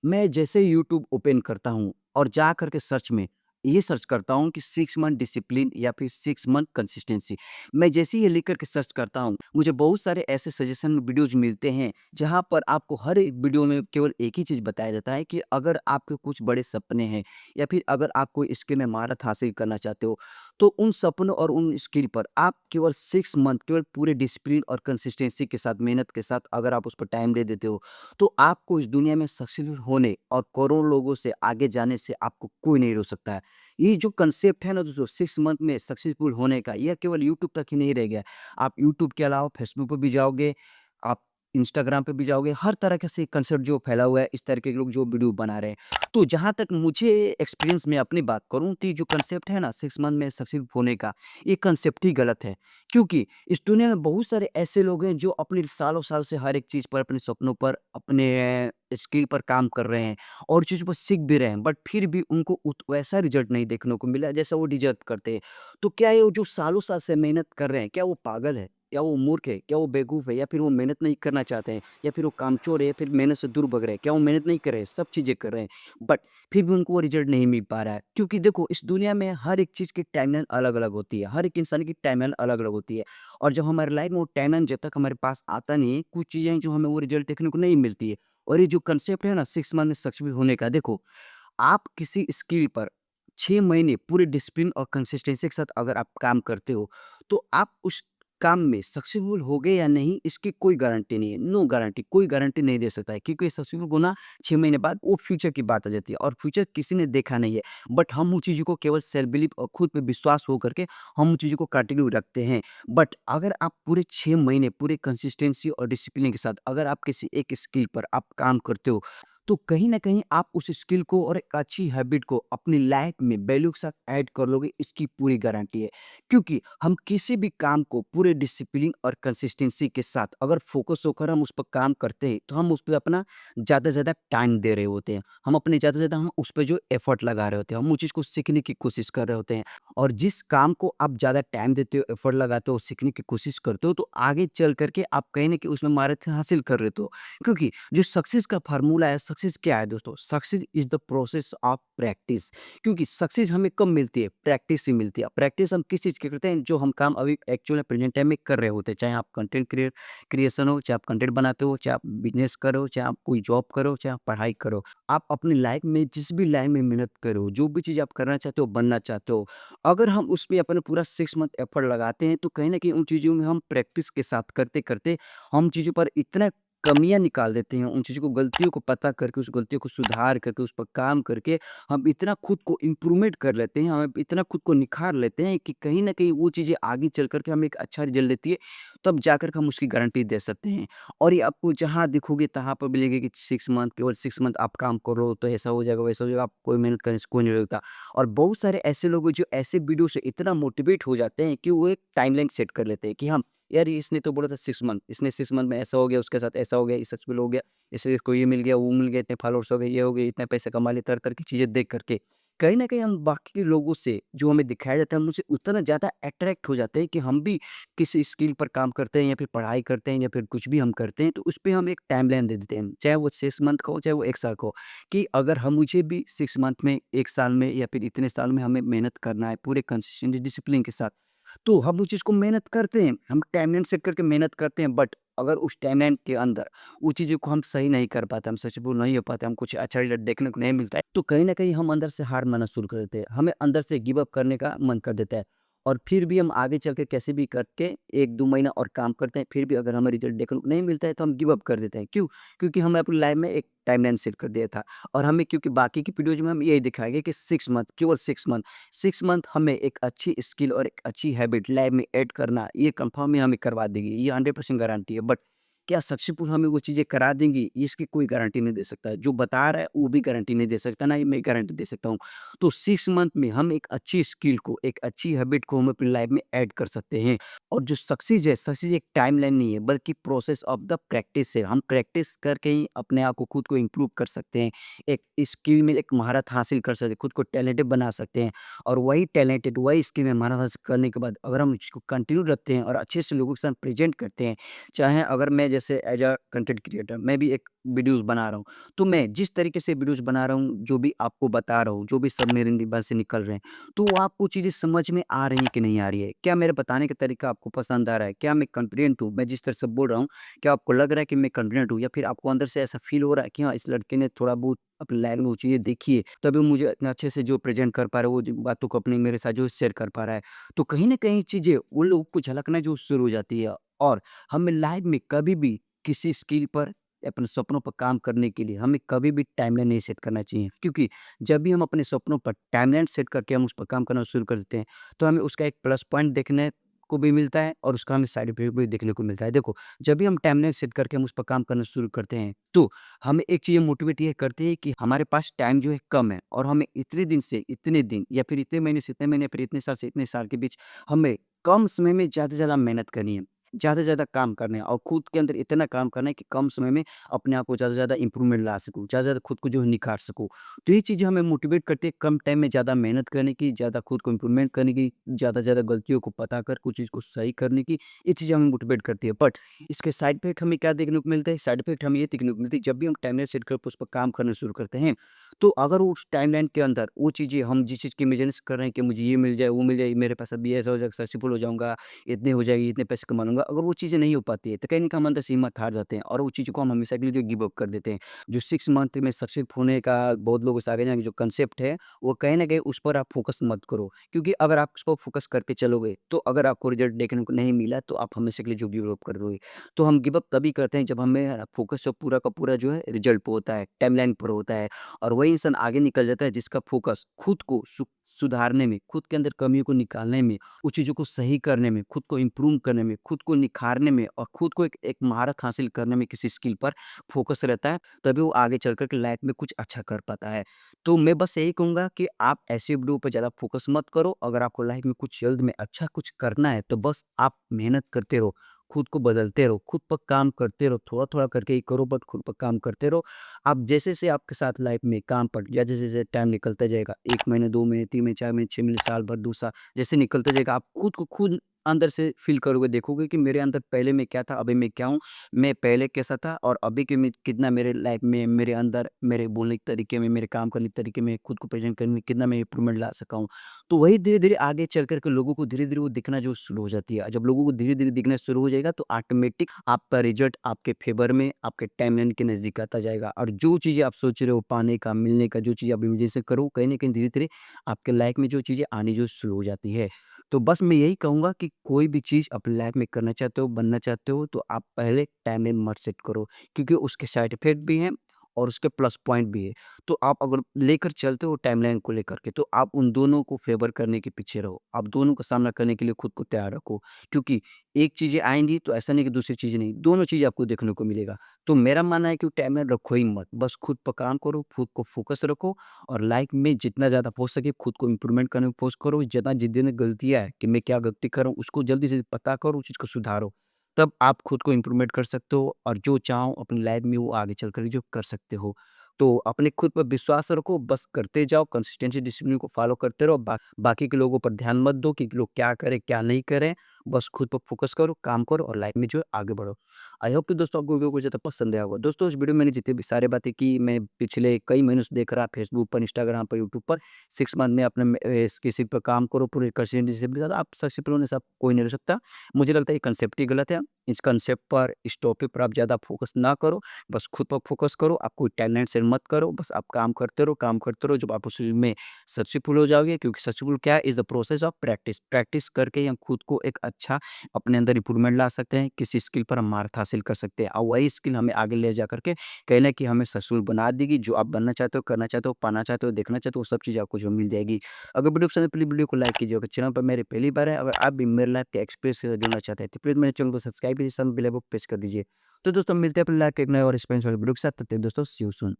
मैं जैसे ही YouTube open करता हूँ और जा करके सर्च में ये सर्च करता हूँ कि 6 मंथ डिसिप्लिन या फिर 6 मंथ कंसिस्टेंसी। मैं जैसे ही ये लिख कर के सर्च करता हूँ, मुझे बहुत सारे ऐसे सजेशन वीडियोज़ मिलते हैं, जहाँ पर आपको हर एक वीडियो में केवल एक ही चीज़ बताया जाता है कि अगर आपके कुछ बड़े सपने हैं या फिर अगर आप कोई स्किल में महारत हासिल करना चाहते हो, तो उन सपनों और उन स्किल पर आप केवल 6 मंथ केवल पूरे डिसिप्लिन और कंसिस्टेंसी के साथ, मेहनत के साथ अगर आप उस पर टाइम दे देते हो, तो आपको इस दुनिया में सक्सेसफुल होने और करोड़ों लोगों से आगे जाने से आपको कोई नहीं रोक सकता है। ये जो कंसेप्ट है ना दोस्तों 6 मंथ में सक्सेसफुल होने का, यह केवल यूट्यूब तक ही नहीं रह गया। आप यूट्यूब के अलावा फेसबुक पे भी जाओगे, आप इंस्टाग्राम पे भी जाओगे, हर तरह का से कंसेप्ट जो फैला हुआ है, इस तरह के लोग जो वीडियो बना रहे हैं। तो जहाँ तक मुझे एक्सपीरियंस में अपनी बात करूँ तो ये जो कंसेप्ट है ना 6 मंथ में सक्सेसफुल होने का, ये कंसेप्ट ही गलत है। क्योंकि इस दुनिया में बहुत सारे ऐसे लोग हैं जो अपनी सालों साल से हर एक चीज़ पर, अपने सपनों पर, अपने स्किल पर काम कर रहे हैं और चीज़ों को सीख भी रहे हैं, बट फिर भी उनको वैसा रिजल्ट नहीं देखने को मिला जैसा वो डिजर्व करते हैं। तो क्या ये वो जो सालों साल से मेहनत कर रहे हैं, क्या वो पागल है, या वो मूर्ख है, क्या वो बेवकूफ़ है, या फिर वो मेहनत नहीं करना चाहते हैं, या फिर वो कामचोर है, या फिर मेहनत से दूर भग रहे हैं? क्या वो मेहनत नहीं कर रहे हैं, सब चीज़ें कर रहे हैं, बट फिर भी उनको वो रिजल्ट नहीं मिल पा रहा है? क्योंकि देखो इस दुनिया में हर एक चीज़ की टाइमलाइन अलग अलग होती है, हर एक इंसान की टाइमलाइन अलग अलग होती है। और जब हमारे लाइफ में वो टाइमलाइन जब तक हमारे पास आता नहीं है, कुछ चीज़ें हैं जो हमें वो रिजल्ट देखने को नहीं मिलती है। और ये जो कंसेप्ट है ना 6 मंथ में सक्सेसफुल होने का, देखो आप किसी स्किल पर 6 महीने पूरे डिसिप्लिन और कंसिस्टेंसी के साथ अगर आप काम करते हो, तो आप उस काम में सक्सेसफुल होगे या नहीं, इसकी कोई गारंटी नहीं है। नो गारंटी, कोई गारंटी नहीं दे सकता है, क्योंकि सक्सेसफुल होना 6 महीने बाद वो फ्यूचर की बात आ जाती है और फ्यूचर किसी ने देखा नहीं है। बट हम उन चीज़ों को केवल सेल्फ बिलीव और खुद पे विश्वास हो करके हम उन चीज़ों को कंटिन्यू रखते हैं। बट अगर आप पूरे 6 महीने पूरे कंसिस्टेंसी और डिसिप्लिन के साथ अगर आप किसी एक स्किल पर आप काम करते हो, तो कहीं न कहीं आप उस स्किल को और एक अच्छी हैबिट को अपनी लाइफ में वैल्यू के साथ ऐड कर लोगे, इसकी पूरी गारंटी है। क्योंकि हम किसी भी काम को पूरे डिसिप्लिन और कंसिस्टेंसी के साथ अगर फ़ोकस होकर हम उस पर काम करते हैं, तो हम उस पे अपना ज़्यादा से ज़्यादा टाइम दे रहे होते हैं। हम अपने ज़्यादा से ज़्यादा हम उस पे जो एफर्ट लगा रहे होते हैं, हम उस चीज़ को सीखने की कोशिश कर रहे होते हैं। और जिस काम को आप ज़्यादा टाइम देते हो, एफर्ट लगाते हो, सीखने की कोशिश करते हो, तो आगे चल कर के आप कहीं न कहीं उसमें महारत हासिल कर लेते हो। क्योंकि जो सक्सेस का फ़ॉर्मूला है, सक्सेस क्या है दोस्तों? Success is the process of practice. क्योंकि सक्सेस हमें कब मिलती है? प्रैक्टिस से मिलती है। प्रैक्टिस हम किस चीज़ की करते हैं? जो हम काम अभी एक्चुअल में प्रेज़ेंट टाइम में कर रहे होते हैं। चाहे आप कंटेंट क्रिएशन हो, चाहे आप कंटेंट बनाते हो, चाहे आप बिज़नेस करो, चाहे आप कोई जॉब करो, चाहे आप पढ़ाई करो। आप अपनी लाइफ़ में जिस भी लाइन में मेहनत करो, जो भी चीज़ आप करना चाहते हो, बनना चाहते हो, अगर हम उसमें अपना पूरा 6 मंथ एफर्ट लगाते हैं, तो कहीं न कहीं उन चीज़ों में हम प्रैक्टिस के साथ करते-करते हम चीज़ों पर इतना कमियाँ निकाल देते हैं, उन चीज़ों को गलतियों को पता करके, उस गलतियों को सुधार करके, उस पर काम करके, हम इतना खुद को इम्प्रूवमेंट कर लेते हैं, हम इतना खुद को निखार लेते हैं कि कहीं न कहीं वो चीज़ें आगे चल कर के हमें एक अच्छा रिज़ल्ट देती है, तब जाकर के हम उसकी गारंटी दे सकते हैं। और ये आपको जहाँ दिखोगे तहाँ पर मिलेगा कि 6 मंथ, केवल 6 मंथ आप काम करो तो ऐसा हो जाएगा, वैसा हो जाएगा, आप कोई मेहनत करने से कोई नहीं रोकता। और बहुत सारे ऐसे लोग हैं जो ऐसे वीडियो से इतना मोटिवेट हो जाते हैं कि वो एक टाइमलाइन सेट कर लेते हैं कि हम यार इसने तो बोला था 6 मंथ, इसने 6 मंथ में ऐसा हो गया, उसके साथ ऐसा हो गया, ये सक्सेसफुल हो गया, इसको ये मिल गया, वो मिल गया, इतने फॉलोअर्स हो गए, ये हो गए, इतने पैसे कमा लिए, तरह-तरह की चीज़ें देख कर के। कहीं न कहीं हम बाकी के लोगों से जो हमें दिखाया जाता है, हम उनसे उतना ज़्यादा अट्रैक्ट हो जाते हैं कि हम भी किसी स्किल पर काम करते हैं या फिर पढ़ाई करते हैं या फिर कुछ भी हम करते हैं, तो उस पे हम एक टाइमलाइन दे देते हैं। चाहे वो 6 मंथ का हो, चाहे वो 1 साल का हो, कि अगर हम मुझे भी 6 मंथ में, 1 साल में या फिर इतने साल में हमें मेहनत करना है पूरे कंसिस्टेंट डिसिप्लिन के साथ, तो हम उस चीज़ को मेहनत करते हैं, हम टाइमलाइन सेट करके मेहनत करते हैं, बट अगर उस टाइमलाइन के अंदर वो चीज़ों को हम सही नहीं कर पाते, हम सक्सेसफुल नहीं हो पाते, हम कुछ अच्छा रिज़ल्ट देखने को नहीं मिलता है, तो कहीं न कहीं हम अंदर से हार मानना शुरू कर देते हैं। हमें अंदर से गिव अप करने का मन कर देता है और फिर भी हम आगे चल के कैसे भी करके 1-2 महीना और काम करते हैं, फिर भी अगर हमें रिज़ल्ट देखने को नहीं मिलता है, तो हम गिव अप कर देते हैं। क्यों? क्योंकि हमने अपनी लाइफ़ में एक टाइमलाइन सेट कर दिया था और हमें, क्योंकि बाकी की वीडियोज़ में हम यही दिखाया गया कि 6 मंथ, केवल 6 मंथ, 6 मंथ हमें एक अच्छी स्किल और एक अच्छी हैबिट लाइफ में ऐड करना, ये कंफर्म ही हमें करवा देगी, ये 100% गारंटी है। बट क्या सक्सेसफुल हमें वो चीज़ें करा देंगी, इसकी कोई गारंटी नहीं दे सकता। जो बता रहा है वो भी गारंटी नहीं दे सकता, ना ही मैं गारंटी दे सकता हूँ। तो 6 मंथ में हम एक अच्छी स्किल को, एक अच्छी हैबिट को हम अपनी लाइफ में ऐड कर सकते हैं। और जो सक्सेस है, सक्सेस एक टाइमलाइन नहीं है, बल्कि प्रोसेस ऑफ द प्रैक्टिस है। हम प्रैक्टिस करके ही अपने आप को, खुद को इम्प्रूव कर सकते हैं। एक स्किल में एक महारत हासिल कर सकते हैं, खुद को टैलेंटेड बना सकते हैं। और वही टैलेंटेड, वही स्किल में महारत हासिल करने के बाद अगर हम इसको कंटिन्यू रखते हैं और अच्छे से लोगों के साथ प्रेज़ेंट करते हैं, चाहे अगर मैं जैसे एज़ अ कंटेंट क्रिएटर मैं भी एक वीडियोज़ बना रहा हूँ। तो मैं जिस तरीके से वीडियोज़ बना रहा हूँ, जो भी आपको बता रहा हूँ, जो भी सब मेरे दिमाग से निकल रहे हैं, तो वो आपको चीज़ें समझ में आ रही हैं कि नहीं आ रही है? क्या मेरे बताने का तरीका आपको पसंद आ रहा है? क्या मैं कॉन्फिडेंट हूँ? मैं जिस तरह से बोल रहा हूँ, क्या आपको लग रहा है कि मैं कॉन्फिडेंट हूँ या फिर आपको अंदर से ऐसा फ़ील हो रहा है कि हाँ, इस लड़के ने थोड़ा बहुत अपनी लाइफ़ में वो चीज़ें देखी है, तभी वो मुझे इतना अच्छे से जो प्रेज़ेंट कर पा रहा है, वो जो बातों को अपनी मेरे साथ जो शेयर कर पा रहा है। तो कहीं न कहीं चीज़ें उन लोगों को झलकना जो शुरू हो जाती है और हमें लाइफ़ में कभी भी किसी स्किल पर अपने सपनों पर काम करने के लिए हमें कभी भी टाइमलाइन नहीं सेट करना चाहिए। क्योंकि जब भी हम अपने सपनों पर टाइमलाइन सेट करके हम उस पर काम करना शुरू कर देते हैं, तो हमें उसका एक प्लस पॉइंट देखने को भी मिलता है और उसका हमें साइड इफ़ेक्ट भी देखने को मिलता है। देखो, जब भी हम टाइमलाइन सेट करके हम उस पर काम करना शुरू करते हैं, तो हमें एक चीज़ मोटिवेट ये करती है कि हमारे पास टाइम जो है कम है और हमें इतने दिन से इतने दिन या फिर इतने महीने से इतने महीने, फिर इतने साल से इतने साल के बीच हमें कम समय में ज़्यादा से ज़्यादा मेहनत करनी है। ज़्यादा से ज़्यादा काम करना है और खुद के अंदर इतना काम करना है कि कम समय में अपने आप को ज़्यादा से ज़्यादा इम्प्रूवमेंट ला सकूँ, ज़्यादा से ज़्यादा खुद को जो है निखार सकूँ। तो ये चीज़ें हमें मोटिवेट करती है कम टाइम में ज़्यादा मेहनत करने की, ज़्यादा खुद को इम्प्रूवमेंट करने की, ज़्यादा से ज़्यादा गलतियों को पता कर कुछ चीज़ को सही करने की, ये चीज़ें हमें मोटिवेट करती है। बट इसके साइड इफ़ेक्ट हमें क्या देखने को मिलता है? साइड इफ़ेक्ट हमें ये देखने को मिलती है जब भी हम टाइमलाइन सेट कर उस पर काम करना शुरू करते हैं, तो अगर उस टाइमलाइन के अंदर वो चीज़ें हम जिस चीज़ की इमेजिनेशन कर रहे हैं कि मुझे ये मिल जाए, वो मिल जाए, मेरे पास अभी ऐसा हो जाएगा, सक्सेसफुल हो जाऊँगा, इतने हो जाएगी, इतने पैसे कमा लूँगा। अगर वो चीज़ें नहीं हो पाती है, तो कहीं न कहीं हम अंदर से हिम्मत हार जाते हैं और वो चीज़ों को हम हमेशा के लिए जो गिव अप कर देते हैं। जो 6 मंथ में सक्सेस होने का बहुत लोगों से आगे जाने का जो कांसेप्ट है, वो कहीं न कहीं उस पर आप फ़ोकस मत करो। क्योंकि अगर आप उस पर फ़ोकस करके चलोगे, तो अगर आपको रिज़ल्ट देखने को नहीं मिला, तो आप हमेशा के लिए जो गिव अप कर दोगे। तो हम गिव अप तभी करते हैं जब हमें फ़ोकस जो पूरा का पूरा जो है रिज़ल्ट पे होता है, टाइमलाइन पर होता है और वही इंसान आगे निकल जाता है जिसका फ़ोकस खुद को सुधारने में, खुद के अंदर कमियों को निकालने में, उस चीज़ों को सही करने में, खुद को इम्प्रूव करने में, खुद को निखारने में और खुद को एक एक महारत हासिल करने में किसी स्किल पर फ़ोकस रहता है, तभी वो आगे चल कर के लाइफ़ में कुछ अच्छा कर पाता है। तो मैं बस यही कहूँगा कि आप ऐसे वीडियो पे ज़्यादा फ़ोकस मत करो, अगर आपको लाइफ़ में कुछ जल्द में अच्छा कुछ करना है, तो बस आप मेहनत करते रहो, खुद को बदलते रहो, खुद पर काम करते रहो, थोड़ा-थोड़ा करके ही करो बट खुद पर काम करते रहो। आप जैसे-जैसे आपके साथ लाइफ़ में काम पर जैसे-जैसे टाइम निकलता जाएगा, 1 महीने, 2 महीने, 3 महीने, 4 महीने, 6 महीने, साल भर, 2 साल, जैसे निकलता जाएगा, आप खुद को खुद अंदर से फ़ील करोगे, देखोगे कि मेरे अंदर पहले मैं क्या था, अभी मैं क्या हूँ, मैं पहले कैसा था और अभी के में कितना मेरे लाइफ़ में, मेरे अंदर, मेरे बोलने के तरीके में, मेरे काम करने के तरीके में, खुद को प्रेज़ेंट करने में कितना मैं इम्प्रूवमेंट ला सका हूँ। तो वही धीरे-धीरे आगे चल कर के लोगों को धीरे-धीरे वो दिखना जो शुरू हो जाती है। जब लोगों को धीरे-धीरे दिखना शुरू हो जाएगा, तो ऑटोमेटिक आपका रिज़ल्ट आपके फ़ेवर में, आपके टाइमलाइन के नज़दीक आता जाएगा और जो चीज़ें आप सोच रहे हो पाने का, मिलने का, जो चीज़ आप इमेजिनेशन करो, कहीं न कहीं धीरे-धीरे आपके लाइफ़ में जो चीज़ें आनी जो शुरू हो जाती है। तो बस मैं यही कहूँगा कि कोई भी चीज़ अपनी लाइफ़ में करना चाहते हो, बनना चाहते हो, तो आप पहले टाइमलाइन मत सेट करो क्योंकि उसके साइड इफ़ेक्ट भी हैं और उसके प्लस पॉइंट भी है। तो आप अगर लेकर चलते हो टाइमलाइन को लेकर के, तो आप उन दोनों को फ़ेवर करने के पीछे रहो। आप दोनों का सामना करने के लिए खुद को तैयार रखो क्योंकि एक चीज़ें आएँगी तो ऐसा नहीं कि दूसरी चीज़ें नहीं, दोनों चीज़ें आपको देखने को मिलेगा। तो मेरा मानना है कि टाइमलाइन रखो ही मत, बस खुद पर काम करो, खुद को फ़ोकस रखो और लाइफ़ में जितना ज़्यादा हो सके खुद को इम्प्रूवमेंट करने की कोशिश करो। ज़्यादा जितनी में गलतियाँ है कि मैं क्या गलती कर रहा हूँ, उसको जल्दी से पता करो, उस चीज़ को सुधारो। तब आप खुद को इम्प्रूवमेंट कर सकते हो और जो चाहो अपनी लाइफ़ में वो आगे चल कर जो कर सकते हो। तो अपने खुद पर विश्वास रखो, बस करते जाओ, कंसिस्टेंसी डिसिप्लिन को फ़ॉलो करते रहो। बाकी के लोगों पर ध्यान मत दो कि लोग क्या करें, क्या नहीं करें। बस खुद पर फ़ोकस करो, काम करो और लाइफ़ में जो है आगे बढ़ो। आई होप कि दोस्तों आपको वीडियो को ज़्यादा पसंद आया होगा। दोस्तों इस वीडियो में मैंने जितनी भी सारी बातें की, मैं पिछले कई महीनों से देख रहा फेसबुक पर, इंस्टाग्राम पर, यूट्यूब पर 6 मंथ में अपने किसी पे काम करो पूरे कंसिस्टेंसी से ज़्यादा आप सक्सेसफुल होने से आप कोई नहीं रह सकता। मुझे लगता है ये कांसेप्ट ही गलत है। इस कांसेप्ट पर, इस टॉपिक पर आप ज़्यादा फ़ोकस ना करो। बस खुद पर फ़ोकस करो, आप कोई टैलेंट से मत करो, बस आप काम करते रहो, काम करते रहो, जब आप उसमें सक्सेसफुल हो जाओगे क्योंकि सक्सेसफुल क्या है is the process of practice. Practice करके हम खुद को एक अच्छा अपने अंदर इम्प्रूवमेंट ला सकते हैं, किसी स्किल पर हम महारत हासिल कर सकते हैं और वही स्किल हमें आगे ले जा करके कहीं न कहीं हमें सक्सेसफुल बना देगी, जो आप बनना चाहते हो, करना चाहते हो, पाना चाहते हो, देखना चाहते हो, वो सब चीज़ें आपको जो मिल जाएगी। अगर वीडियो पसंद है प्लीज़ वीडियो को लाइक कीजिए, अगर चैनल पर मेरी पहली बार है, अगर आप भी मेरे लाइफ के एक्सपीरियंस से जुड़ना चाहते हैं, तो प्लीज़ मेरे चैनल को सब्सक्राइब कीजिए, साथ में बेल आइकन को प्रेस कर दीजिए। तो दोस्तों मिलते हैं अपने लाइफ के एक नए और इंस्पायरिंग वाले वीडियो के साथ, तब तक दोस्तों सी यू सून।